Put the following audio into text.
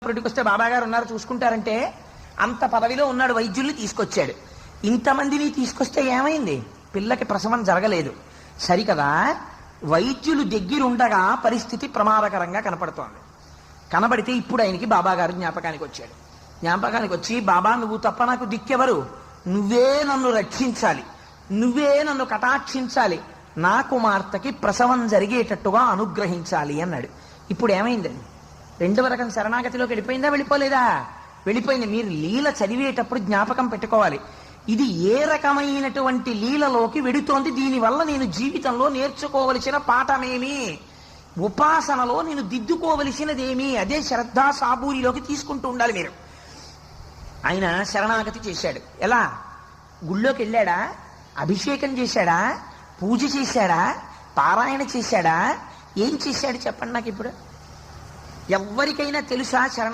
హాస్పిటల్కి వస్తే బాబాగారు ఉన్నారు చూసుకుంటారంటే అంత పదవిలో ఉన్నాడు, వైద్యుల్ని తీసుకొచ్చాడు. ఇంతమందిని తీసుకొస్తే ఏమైంది? పిల్లకి ప్రసవం జరగలేదు. సరికదా, వైద్యులు దగ్గరుండగా పరిస్థితి ప్రమాదకరంగా కనపడుతోంది. కనబడితే ఇప్పుడు ఆయనకి బాబాగారు జ్ఞాపకానికి వచ్చాడు. జ్ఞాపకానికి వచ్చి, బాబా నువ్వు తప్ప నాకు దిక్కెవరు? నువ్వే నన్ను రక్షించాలి, నువ్వే నన్ను కటాక్షించాలి, నా కుమార్తెకి ప్రసవం జరిగేటట్టుగా అనుగ్రహించాలి అన్నాడు. ఇప్పుడు ఏమైందండి? రెండవ రకం శరణాగతిలోకి వెళ్ళిపోయిందా? వెళ్ళిపోలేదా? వెళ్ళిపోయింది. మీరు లీల చదివేటప్పుడు జ్ఞాపకం పెట్టుకోవాలి, ఇది ఏ రకమైనటువంటి లీలలోకి వెడుతోంది, దీనివల్ల నేను జీవితంలో నేర్చుకోవలసిన పాఠమేమి, ఉపాసనలో నేను దిద్దుకోవలసినదేమి, అదే శ్రద్ధా సాబూరిలోకి తీసుకుంటూ ఉండాలి మీరు. ఆయన శరణాగతి చేశాడు. ఎలా? గుళ్ళోకి వెళ్ళాడా? అభిషేకం చేశాడా? పూజ చేశాడా? పారాయణ చేశాడా? ఏం చేశాడు చెప్పండి నాకు ఇప్పుడు. ఎవరికైనా తెలుసా శరణ